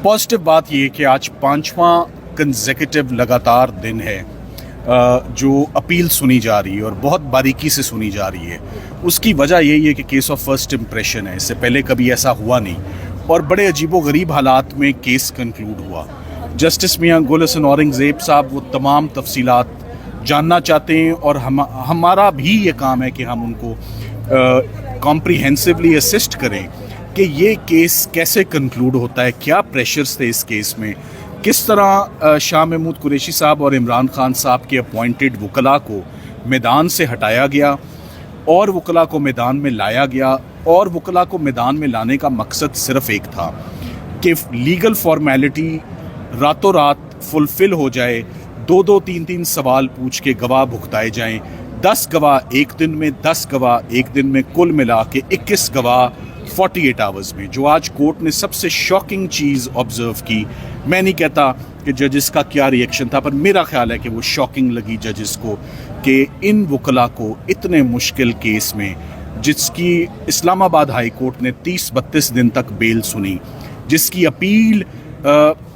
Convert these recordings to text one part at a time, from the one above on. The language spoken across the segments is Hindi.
पॉजिटिव बात ये कि आज पांचवा कंसेक्यूटिव लगातार दिन है जो अपील सुनी जा रही है और बहुत बारीकी से सुनी जा रही है। उसकी वजह यही है कि केस ऑफ फर्स्ट इम्प्रेशन है, इससे पहले कभी ऐसा हुआ नहीं और बड़े अजीबोगरीब हालात में केस कंक्लूड हुआ। जस्टिस मियां गुल हसन औरंगज़ेब साहब वो तमाम तफसीलात जानना चाहते हैं और हमारा भी ये काम है कि हम उनको कॉम्प्रिहेंसिवली असिस्ट करें कि ये केस कैसे कंक्लूड होता है, क्या प्रेशर्स थे इस केस में, किस तरह शाह महमूद कुरैशी साहब और इमरान खान साहब के अपॉइंटेड वकला को मैदान से हटाया गया और वकला को मैदान में लाया गया और वकला को मैदान में लाने का मकसद सिर्फ एक था कि लीगल फॉर्मेलिटी रातों रात फुलफ़िल हो जाए, दो तीन सवाल पूछ के गवाह भुगताए जाएं, 10 गवाह एक दिन में, 10 गवाह एक दिन में, कुल मिला के 21 गवाह 48 आवर्स में। जो आज कोर्ट ने सबसे शॉकिंग चीज़ ऑब्जर्व की, मैं नहीं कहता कि जजेस का क्या रिएक्शन था, पर मेरा ख्याल है कि वो शॉकिंग लगी जजेस को कि इन वकला को इतने मुश्किल केस में, जिसकी इस्लामाबाद हाई कोर्ट ने 30-32 दिन तक बेल सुनी, जिसकी अपील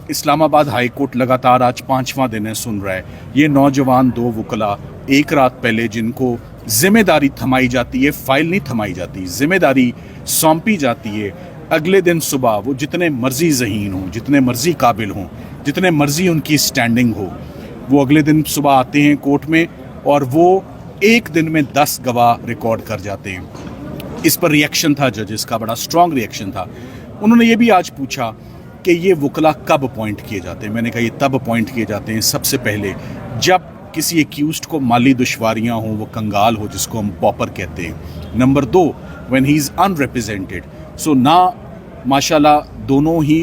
इस्लामाबाद हाई कोर्ट लगातार आज 5वां दिन है सुन रहा है, ये नौजवान 2 वकला एक रात पहले जिनको जिम्मेदारी थमाई जाती है, फाइल नहीं थमाई जाती, जिम्मेदारी सौंपी जाती है, अगले दिन सुबह वो जितने मर्जी ज़हीन हों, जितने मर्जी काबिल हों, जितने मर्जी उनकी स्टैंडिंग हो, वो अगले दिन सुबह आते हैं कोर्ट में और वो एक दिन में 10 गवाह रिकॉर्ड कर जाते हैं। इस पर रिएक्शन था जजेस का, बड़ा स्ट्रॉन्ग रिएक्शन था। उन्होंने ये भी आज पूछा कि ये वकला कब अपॉइंट किए जाते हैं। मैंने कहा ये तब अपॉइंट किए जाते हैं सबसे पहले जब किसी एक्यूज्ड को माली दुश्वारियाँ हों, वो कंगाल हो, जिसको हम पॉपर कहते हैं। Number 2, when he is unrepresented. So ना माशाल्लाह दोनों ही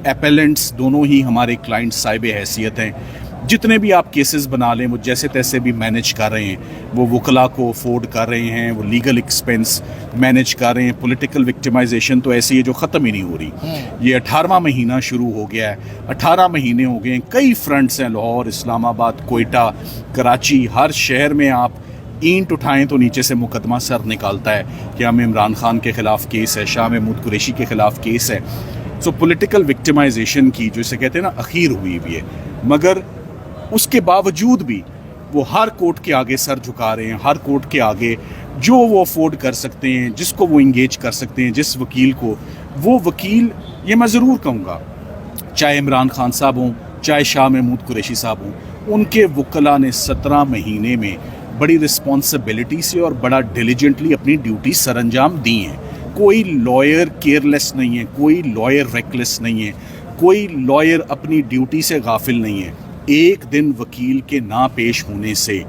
एपेलेंट्स, दोनों ही हमारे क्लाइंट साहिब हैसियत हैं। जितने भी आप केसेस बना लें वो जैसे तैसे भी मैनेज कर रहे हैं, वो वकला को अफोर्ड कर रहे हैं, वो लीगल एक्सपेंस मैनेज कर रहे हैं। पॉलिटिकल विक्टिमाइजेशन तो ऐसी है जो ख़त्म ही नहीं हो रही। ये 18वां महीना शुरू हो गया है, 18 महीने हो गए हैं, कई फ्रंट्स हैं, लाहौर, इस्लामाबाद, कोयटा, कराची, हर शहर में आप ईंट उठाएं तो नीचे से मुकदमा सर निकालता है कि हमें इमरान खान के ख़िलाफ़ केस है, शाह महमूद कुरैशी के ख़िलाफ़ केस है। सो पॉलिटिकल विक्टिमाइजेशन की जो इसे कहते हैं ना अखीर हुई भी है, मगर उसके बावजूद भी वो हर कोर्ट के आगे सर झुका रहे हैं, हर कोर्ट के आगे जो वो अफोर्ड कर सकते हैं, जिसको वो इंगेज कर सकते हैं, जिस वकील को, वो वकील, ये मैं ज़रूर कहूँगा, चाहे इमरान खान साहब हों, चाहे शाह महमूद कुरैशी साहब हों, उनके वकला ने 17 महीने में बड़ी रिस्पॉन्सिबिलिटी से और बड़ा डिलीजेंटली अपनी ड्यूटी सरअंजाम दी हैं। कोई लॉयर केयरलेस नहीं है, कोई लॉयर रेकलेस नहीं है, कोई लॉयर अपनी ड्यूटी से गाफिल नहीं है। एक दिन वकील के ना पेश होने से,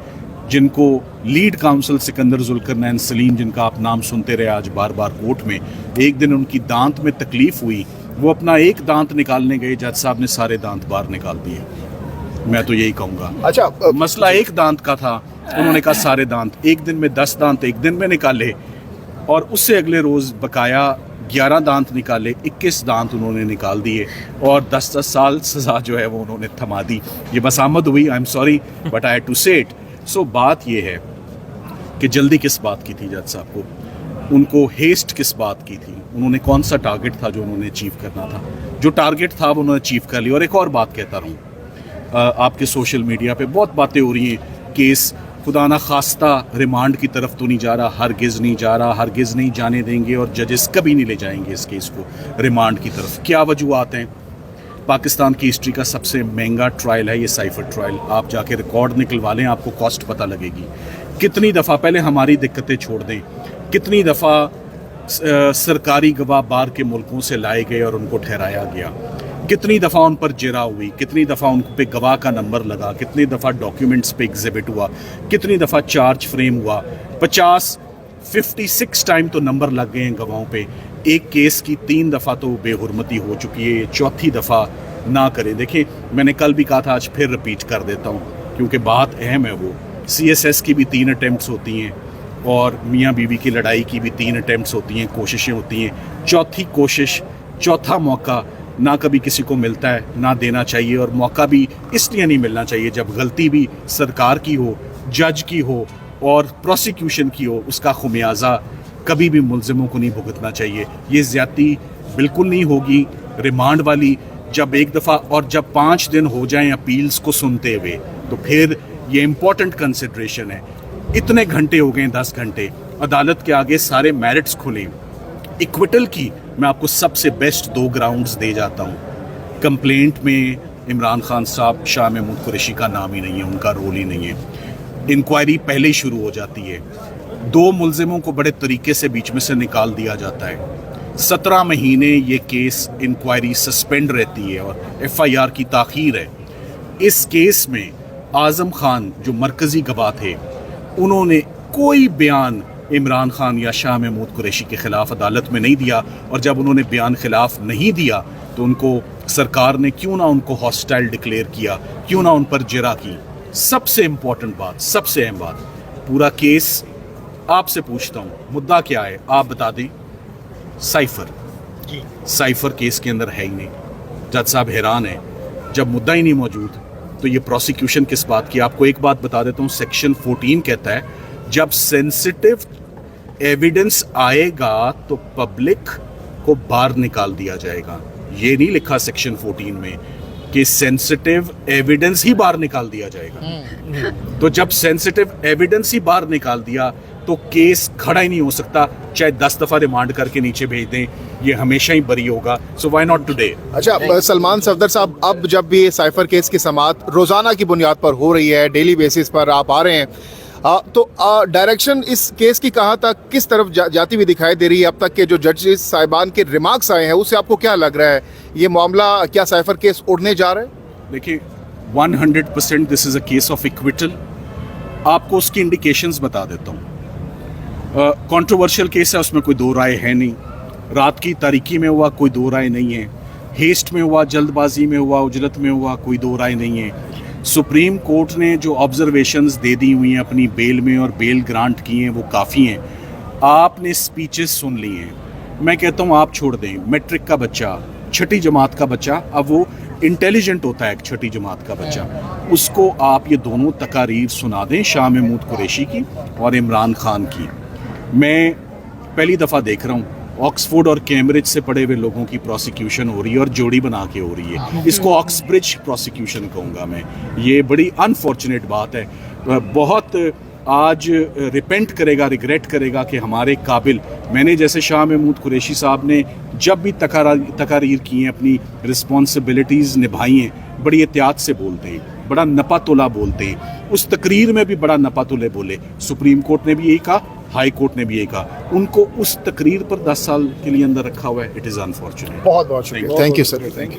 जिनको लीड काउंसिल सिकंदर जुल्करनैन सलीम, जिनका आप नाम सुनते रहे आज बार बार कोर्ट में, एक दिन उनकी दांत में तकलीफ़ हुई, वो अपना एक दांत निकालने गए, जज साहब ने सारे दांत बाहर निकाल दिए। मैं तो यही कहूँगा। अच्छा, मसला एक दांत का था, उन्होंने कहा सारे दांत, एक दिन में 10 दांत एक दिन में निकाले और उससे अगले रोज़ बकाया 11 दांत निकाले, 21 दांत उन्होंने निकाल दिए और 10-10 साल सज़ा जो है वो उन्होंने थमा दी। ये बस आमद हुई, I am sorry but I had to say it. So बात ये है कि जल्दी किस बात की थी जज साहब को, उनको हेस्ट किस बात की थी, उन्होंने कौन सा टारगेट था जो उन्होंने अचीव करना था, जो टारगेट था वो उन्होंने अचीव कर लिया। और एक और बात कहता रहूँ, आपके सोशल मीडिया पे बहुत बातें हो रही हैं, केस खुदा ना खास्ता रिमांड की तरफ तो नहीं जा रहा, हरगिज़ नहीं जा रहा, हरगिज़ नहीं जाने देंगे और जजेस कभी नहीं ले जाएंगे इस केस को रिमांड की तरफ। क्या वजूहत हैं? पाकिस्तान की हिस्ट्री का सबसे महंगा ट्रायल है ये साइफर ट्रायल। आप जाके रिकॉर्ड निकलवा लें, आपको कॉस्ट पता लगेगी। कितनी दफ़ा, पहले हमारी दिक्कतें छोड़ दें, कितनी दफ़ा सरकारी गवाह बाहर के मुल्कों से लाए गए और उनको ठहराया गया, कितनी दफ़ा उन पर जिरा हुई, कितनी दफ़ा उन पे गवाह का नंबर लगा, कितनी दफ़ा डॉक्यूमेंट्स पे एग्जिबिट हुआ, कितनी दफ़ा चार्ज फ्रेम हुआ, 56 टाइम तो नंबर लग गए हैं गवाहों पे। एक केस की 3 दफ़ा तो बेहुरमती हो चुकी है, चौथी दफ़ा ना करें। देखिए, मैंने कल भी कहा था, आज फिर रिपीट कर देता हूँ क्योंकि बात अहम है। वो CSS की भी 3 अटैम्प्ट्स होती हैं और मियाँ बीवी की लड़ाई की भी 3 अटैम्प्ट्स होती हैं, कोशिशें होती हैं। चौथी कोशिश, चौथा मौका ना कभी किसी को मिलता है, ना देना चाहिए। और मौका भी इसलिए नहीं मिलना चाहिए जब गलती भी सरकार की हो, जज की हो और प्रोसिक्यूशन की हो, उसका खुमियाजा कभी भी मुल्ज़िमों को नहीं भुगतना चाहिए। ये ज़्यादती बिल्कुल नहीं होगी, रिमांड वाली जब एक दफ़ा और जब 5 दिन हो जाएं अपील्स को सुनते हुए, तो फिर ये इम्पोर्टेंट कंसिडरेशन है। इतने घंटे हो गए, 10 घंटे अदालत के आगे सारे मेरिट्स खुले। इक्विटल की मैं आपको सबसे बेस्ट 2 ग्राउंड्स दे जाता हूँ। कंप्लेंट में इमरान खान साहब, शाह महमूद कुरैशी का नाम ही नहीं है, उनका रोल ही नहीं है। इंक्वायरी पहले ही शुरू हो जाती है। 2 मुलजिमों को बड़े तरीके से बीच में से निकाल दिया जाता है। 17 महीने ये केस इंक्वायरी सस्पेंड रहती है और FIR की ताख़ीर है। इस केस में आज़म खान जो मरकज़ी गवाह थे, उन्होंने कोई बयान इमरान खान या शाह महमूद कुरैशी के ख़िलाफ़ अदालत में नहीं दिया। और जब उन्होंने बयान खिलाफ नहीं दिया तो उनको सरकार ने क्यों ना उनको हॉस्टाइल डिक्लेयर किया, क्यों ना उन पर जिरा की। सबसे इम्पॉर्टेंट बात, सबसे अहम बात, पूरा केस आपसे पूछता हूँ, मुद्दा क्या है आप बता दें। साइफर केस के अंदर है ही नहीं। जज साहब हैरान है, जब मुद्दा ही नहीं मौजूद तो ये प्रोसिक्यूशन किस बात की। आपको एक बात बता देता हूँ, सेक्शन 14 कहता है जब सेंसिटिव एविडेंस आएगा तो पब्लिक को बाहर निकाल दिया जाएगा। ये नहीं लिखा सेक्शन 14 में कि सेंसिटिव एविडेंस ही बाहर निकाल दिया जाएगा। तो जब सेंसिटिव एविडेंस ही बाहर निकाल दिया तो केस खड़ा ही नहीं हो सकता, चाहे 10 दफा रिमांड करके नीचे भेज दें, ये हमेशा ही बरी होगा। So why not today. अच्छा सलमान सफदर साहब, अब जब भी साइफर केस की समाअत रोजाना की बुनियाद पर हो रही है, डेली बेसिस पर आप आ रहे हैं, तो डायरेक्शन इस केस की कहाँ तक किस तरफ जाती हुई दिखाई दे रही है? अब तक के जो जजेस साहिबान के रिमार्क्स आए हैं उससे आपको क्या लग रहा है, ये मामला क्या साइफर केस उड़ने जा रहा है? देखिए 100% this is a case of acquittal. आपको उसकी इंडिकेशंस बता देता हूँ। कंट्रोवर्शियल केस है, उसमें कोई 2 राय है नहीं। रात की तारीकी में हुआ, कोई 2 राय नहीं है। हेस्ट में हुआ, जल्दबाजी में हुआ, उजलत में हुआ, कोई 2 राय नहीं है। सुप्रीम कोर्ट ने जो ऑब्जर्वेशंस दे दी हुई हैं अपनी बेल में और बेल ग्रांट की हैं वो काफ़ी हैं। आपने स्पीचेस सुन ली हैं। मैं कहता हूँ आप छोड़ दें, मैट्रिक का बच्चा, 6ठी जमात का बच्चा, अब वो इंटेलिजेंट होता है, एक 6ठी जमात का बच्चा, उसको आप ये दोनों तकारीर सुना दें, शाह महमूद कुरैशी की और इमरान खान की। मैं पहली दफ़ा देख रहा हूँ ऑक्सफोर्ड और कैम्ब्रिज से पढ़े हुए लोगों की प्रोसिक्यूशन हो रही है और जोड़ी बना के हो रही है। इसको ऑक्सब्रिज प्रोसिक्यूशन कहूँगा मैं। ये बड़ी अनफॉर्चुनेट बात है। बहुत आज रिपेंट करेगा, रिग्रेट करेगा कि हमारे काबिल, मैंने जैसे शाह महमूद कुरैशी साहब ने जब भी तकारीर की हैं, अपनी रिस्पॉन्सिबिलिटीज़ निभाई हैं, बड़ी एहतियात से बोलते हैं, बड़ा नपा तोला बोलते हैं। उस तकरीर में भी बड़ा नपा तोले बोले। सुप्रीम कोर्ट ने भी यही कहा, हाई कोर्ट ने भी यही कहा। उनको उस तकरीर पर 10 साल के लिए अंदर रखा हुआ है। It is unfortunate. बहुत बहुत शुक्रिया। Thank you sir. Thank you.